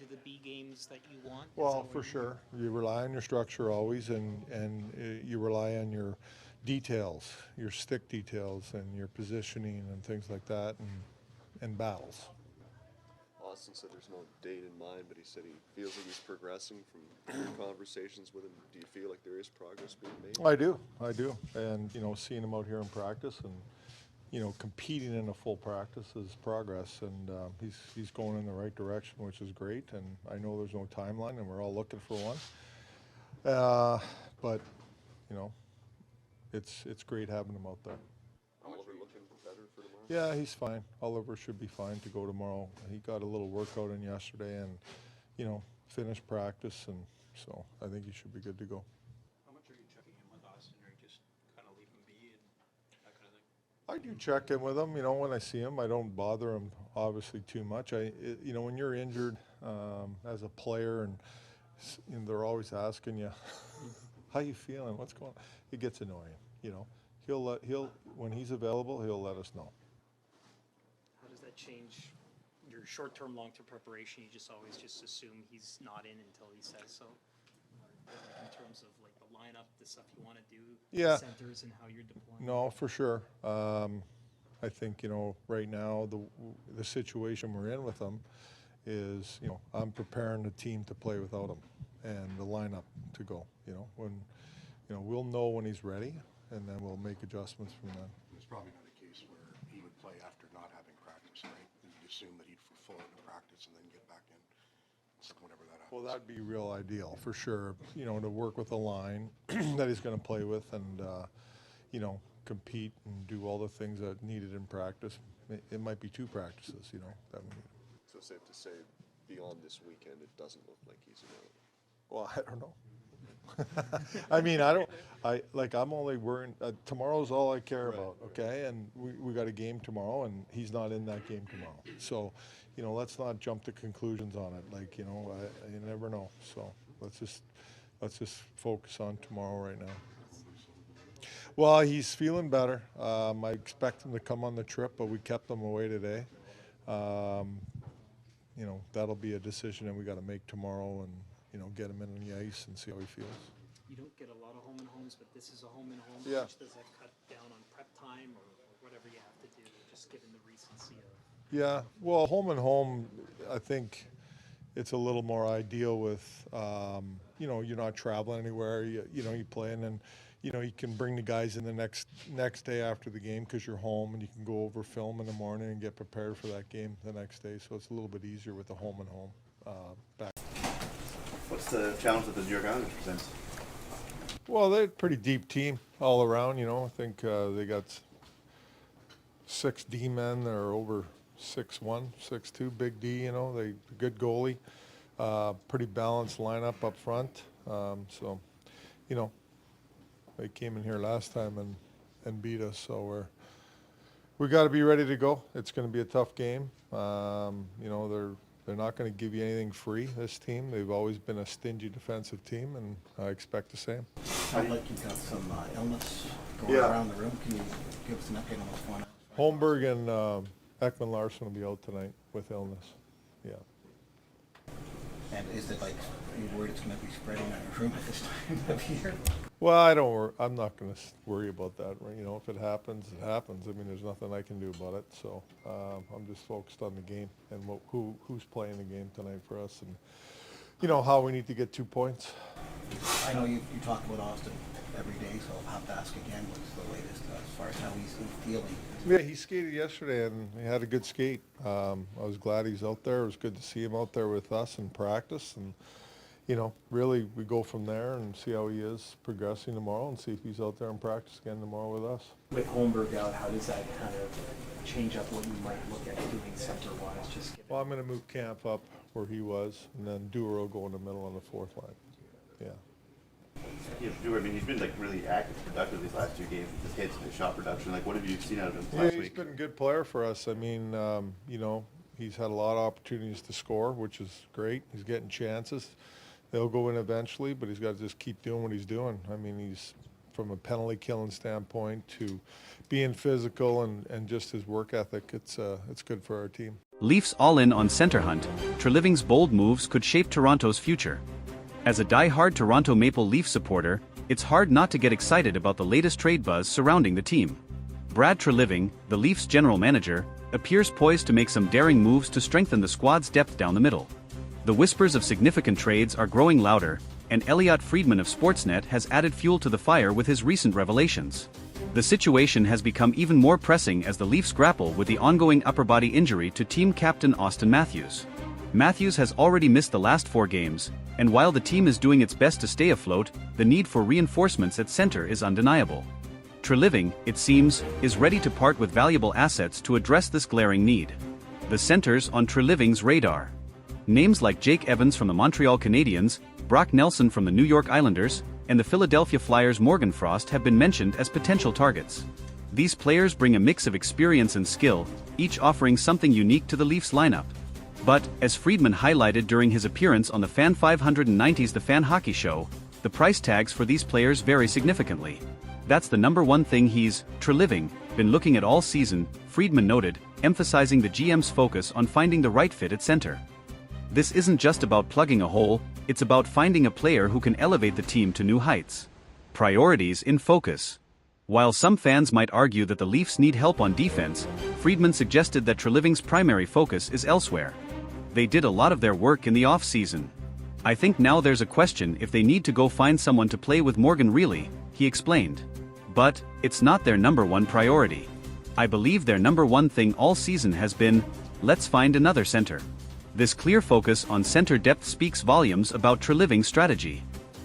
the B games that you want? Is that Well, what for you- sure. You rely on your structure always, and you rely on your details, your stick details, and your positioning and things like that, and battles. Austin said there's no date in mind, but he said he feels like he's progressing from your conversations with him. Do you feel like there is progress being made? I do, and seeing him out here in practice and competing in a full practice is progress, and he's going in the right direction, which is great. And I know there's no timeline, and we're all looking for one. But it's great having him out there. Oliver looking better for tomorrow? Yeah, he's fine. Oliver should be fine to go tomorrow. He got a little workout in yesterday, and finished practice, and so I think he should be good to go. How much are you checking in with Austin, or you just kind of leave him be and that kind of thing? I do check in with him, when I see him. I don't bother him obviously too much. When you're injured as a player, and they're always asking you, how you feeling? What's going on? It gets annoying. He'll when he's available, he'll let us know. How does that change your short-term, long-term preparation? You just always just assume he's not in until he says so? Or in terms of like the lineup, the stuff you want to do, Yeah. centers and how you're deploying? No, for sure. I think right now the situation we're in with him is I'm preparing the team to play without him and the lineup to go. When we'll know when he's ready, and then we'll make adjustments from then. It's probably not a case where he would play after not having practice, right? You'd assume that he'd full into practice and then get back in whenever that happens. Well, that'd be real ideal for sure. To work with a line that he's going to play with, and compete and do all the things that needed in practice. It might be 2 practices, that we need. So safe to say, beyond this weekend, it doesn't look like he's available. Well, I don't know. I'm only worrying, tomorrow's all I care about, okay? And we got a game tomorrow, and he's not in that game tomorrow. So, let's not jump to conclusions on it. You never know. So let's just focus on tomorrow right now. Well, he's feeling better. I expect him to come on the trip, but we kept him away today. That'll be a decision that we got to make tomorrow, and get him in on the ice and see how he feels. You don't get a lot of home and homes, but this is a home and home. Yeah. How much does that cut down on prep time or whatever you have to do, just given the recency of? Yeah, well, home and home, I think it's a little more ideal with, you're not traveling anywhere. You play, and then, you can bring the guys in the next day after the game because you're home, and you can go over film in the morning and get prepared for that game the next day. So it's a little bit easier with the home and home back. What's the challenge that the New York Islanders presents? Well, they're a pretty deep team all around. I think they got 6 D men. They're over 6'1", 6'2", big D. They good goalie, pretty balanced lineup up front. So, they came in here last time and beat us. So we got to be ready to go. It's going to be a tough game. They're not going to give you anything free, this team. They've always been a stingy defensive team, and I expect the same. Sounds like you've got some illness going Yeah. around the room. Can you give us an update on what's going on? Holmberg and Ekman Larson will be out tonight with illness. Yeah. And is it are you worried it's going to be spreading on your room at this time of year? Well, I'm not going to worry about that. If it happens, it happens. There's nothing I can do about it. So I'm just focused on the game and who's playing the game tonight for us, and how we need to get 2 points. I know you talk about Austin every day, so I'll have to ask again what's the latest as far as how he's feeling. Yeah, he skated yesterday and he had a good skate. I was glad he's out there. It was good to see him out there with us in practice, and really we go from there and see how he is progressing tomorrow, and see if he's out there in practice again tomorrow with us. With Holmberg out, how does that kind of change up what you might look at doing center-wise? Just given Well, I'm going to move Camp up where he was, and then Dewar will go in the middle on the 4th line. Yeah. Yeah, Dewar, he's been really active, productive these last 2 games with his hits and his shot production. What have you seen out of him Yeah, last he's week? been a good player for us. He's had a lot of opportunities to score, which is great. He's getting chances. They'll go in eventually, but he's got to just keep doing what he's doing. He's from a penalty killing standpoint to being physical and just his work ethic. It's good for our team. Leafs all in on center hunt, Treliving's bold moves could shape Toronto's future. As a die-hard Toronto Maple Leaf supporter, it's hard not to get excited about the latest trade buzz surrounding the team. Brad Treliving, the Leafs general manager, appears poised to make some daring moves to strengthen the squad's depth down the middle. The whispers of significant trades are growing louder, and Elliotte Friedman of Sportsnet has added fuel to the fire with his recent revelations. The situation has become even more pressing as the Leafs grapple with the ongoing upper body injury to team captain Auston Matthews. Matthews has already missed the last 4 games, and while the team is doing its best to stay afloat, the need for reinforcements at center is undeniable. Treliving, it seems, is ready to part with valuable assets to address this glaring need. The centers on Treliving's radar. Names like Jake Evans from the Montreal Canadiens, Brock Nelson from the New York Islanders, and the Philadelphia Flyers' Morgan Frost have been mentioned as potential targets. These players bring a mix of experience and skill, each offering something unique to the Leafs lineup. But, as Friedman highlighted during his appearance on the Fan 590's The Fan Hockey Show, the price tags for these players vary significantly. That's the number one thing he's, Treliving, been looking at all season, Friedman noted, emphasizing the GM's focus on finding the right fit at center. This isn't just about plugging a hole, it's about finding a player who can elevate the team to new heights. Priorities in focus. While some fans might argue that the Leafs need help on defense, Friedman suggested that Treliving's primary focus is elsewhere. They did a lot of their work in the off-season. I think now there's a question if they need to go find someone to play with Morgan Rielly, he explained. But, it's not their number one priority. I believe their number one thing all season has been, let's find another center. This clear focus on center depth speaks volumes about Treliving's strategy.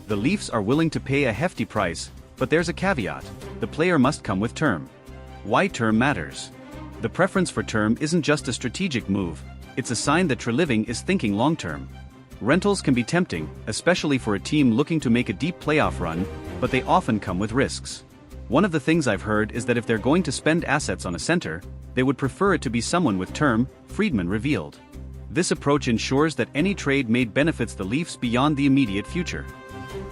The Leafs are willing to pay a hefty price, but there's a caveat: the player must come with term. Why term matters? The preference for term isn't just a strategic move, it's a sign that Treliving is thinking long-term. Rentals can be tempting, especially for a team looking to make a deep playoff run, but they often come with risks. One of the things I've heard is that if they're going to spend assets on a center, they would prefer it to be someone with term, Friedman revealed. This approach ensures that any trade made benefits the Leafs beyond the immediate future.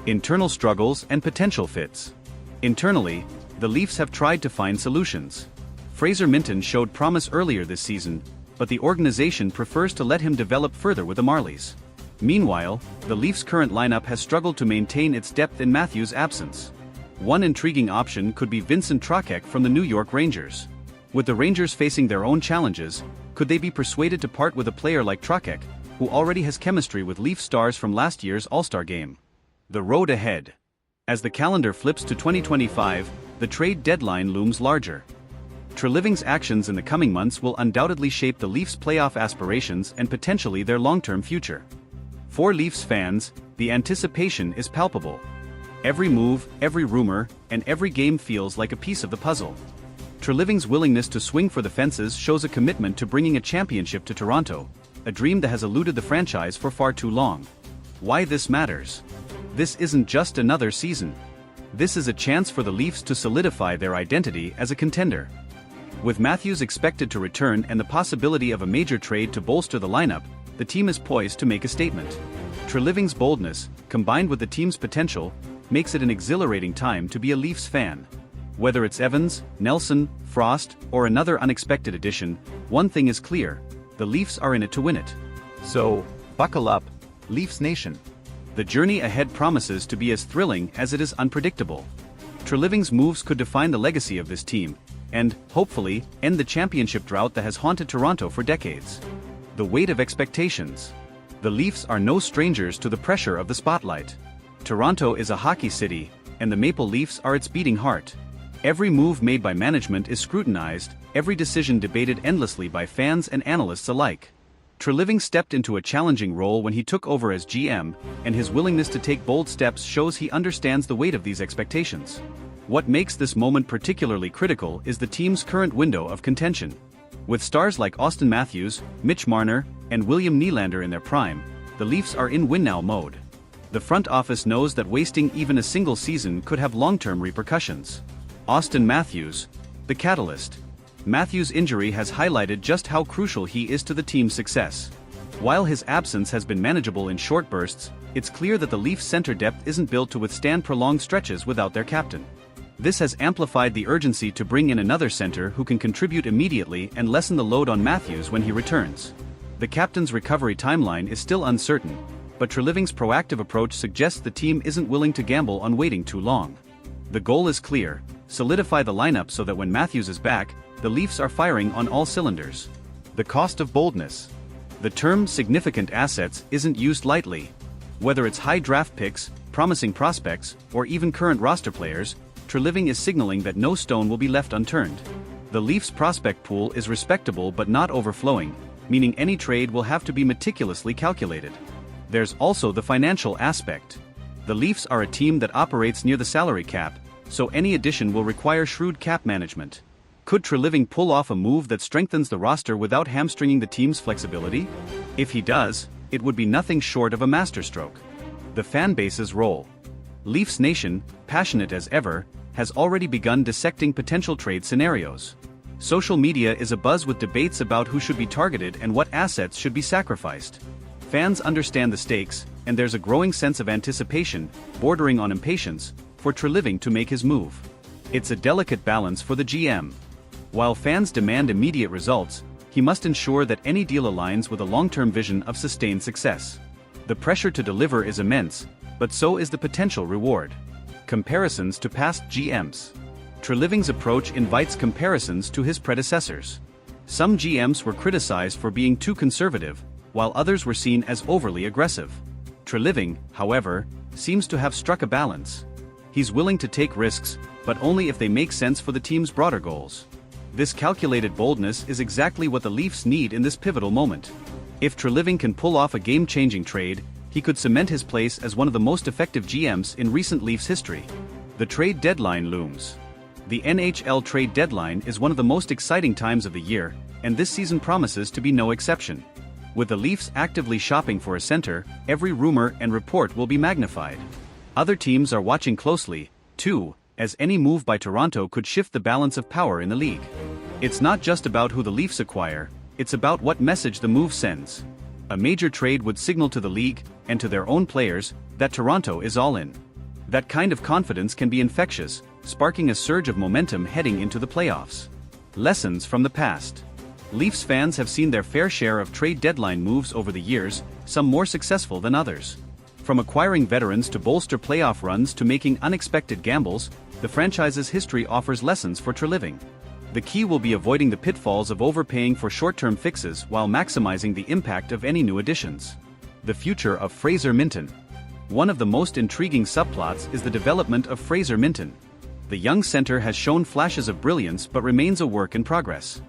Internal struggles and potential fits. Internally, the Leafs have tried to find solutions. Fraser Minton showed promise earlier this season, but the organization prefers to let him develop further with the Marlies. Meanwhile, the Leafs' current lineup has struggled to maintain its depth in Matthews' absence. One intriguing option could be Vincent Trocheck from the New York Rangers. With the Rangers facing their own challenges, could they be persuaded to part with a player like Trocheck, who already has chemistry with Leaf stars from last year's All-Star game? The road ahead. As the calendar flips to 2025, the trade deadline looms larger. Treliving's actions in the coming months will undoubtedly shape the Leafs' playoff aspirations and potentially their long-term future. For Leafs fans, the anticipation is palpable. Every move, every rumor, and every game feels like a piece of the puzzle. Treliving's willingness to swing for the fences shows a commitment to bringing a championship to Toronto, a dream that has eluded the franchise for far too long. Why this matters? This isn't just another season. This is a chance for the Leafs to solidify their identity as a contender. With Matthews expected to return and the possibility of a major trade to bolster the lineup, the team is poised to make a statement. Treliving's boldness, combined with the team's potential, makes it an exhilarating time to be a Leafs fan. Whether it's Evans, Nelson, Frost, or another unexpected addition, one thing is clear: the Leafs are in it to win it. So, buckle up, Leafs Nation. The journey ahead promises to be as thrilling as it is unpredictable. Treliving's moves could define the legacy of this team, and, hopefully, end the championship drought that has haunted Toronto for decades. The weight of expectations. The Leafs are no strangers to the pressure of the spotlight. Toronto is a hockey city, and the Maple Leafs are its beating heart. Every move made by management is scrutinized, every decision debated endlessly by fans and analysts alike. Treliving stepped into a challenging role when he took over as GM, and his willingness to take bold steps shows he understands the weight of these expectations. What makes this moment particularly critical is the team's current window of contention. With stars like Auston Matthews, Mitch Marner, and William Nylander in their prime, the Leafs are in win-now mode. The front office knows that wasting even a single season could have long-term repercussions. Auston Matthews, the catalyst. Matthews' injury has highlighted just how crucial he is to the team's success. While his absence has been manageable in short bursts, it's clear that the Leafs' center depth isn't built to withstand prolonged stretches without their captain. This has amplified the urgency to bring in another center who can contribute immediately and lessen the load on Matthews when he returns. The captain's recovery timeline is still uncertain, but Treliving's proactive approach suggests the team isn't willing to gamble on waiting too long. The goal is clear: solidify the lineup so that when Matthews is back, the Leafs are firing on all cylinders. The cost of boldness. The term significant assets isn't used lightly. Whether it's high draft picks, promising prospects, or even current roster players, Treliving is signaling that no stone will be left unturned. The Leafs' prospect pool is respectable but not overflowing, meaning any trade will have to be meticulously calculated. There's also the financial aspect. The Leafs are a team that operates near the salary cap, so any addition will require shrewd cap management. Could Treliving pull off a move that strengthens the roster without hamstringing the team's flexibility? If he does, it would be nothing short of a masterstroke. The fan base's role. Leafs Nation, passionate as ever, has already begun dissecting potential trade scenarios. Social media is abuzz with debates about who should be targeted and what assets should be sacrificed. Fans understand the stakes, and there's a growing sense of anticipation, bordering on impatience, for Treliving to make his move. It's a delicate balance for the GM. While fans demand immediate results, he must ensure that any deal aligns with a long-term vision of sustained success. The pressure to deliver is immense, but so is the potential reward. Comparisons to past GMs. Treliving's approach invites comparisons to his predecessors. Some GMs were criticized for being too conservative, while others were seen as overly aggressive. Treliving, however, seems to have struck a balance. He's willing to take risks, but only if they make sense for the team's broader goals. This calculated boldness is exactly what the Leafs need in this pivotal moment. If Treliving can pull off a game-changing trade, he could cement his place as one of the most effective GMs in recent Leafs history. The trade deadline looms. The NHL trade deadline is one of the most exciting times of the year, and this season promises to be no exception. With the Leafs actively shopping for a center, every rumor and report will be magnified. Other teams are watching closely, too, as any move by Toronto could shift the balance of power in the league. It's not just about who the Leafs acquire, it's about what message the move sends. A major trade would signal to the league, and to their own players, that Toronto is all in. That kind of confidence can be infectious, sparking a surge of momentum heading into the playoffs. Lessons from the past. Leafs fans have seen their fair share of trade deadline moves over the years, some more successful than others. From acquiring veterans to bolster playoff runs to making unexpected gambles, the franchise's history offers lessons for Treliving. The key will be avoiding the pitfalls of overpaying for short-term fixes while maximizing the impact of any new additions. The future of Fraser Minten. One of the most intriguing subplots is the development of Fraser Minten. The young center has shown flashes of brilliance but remains a work in progress.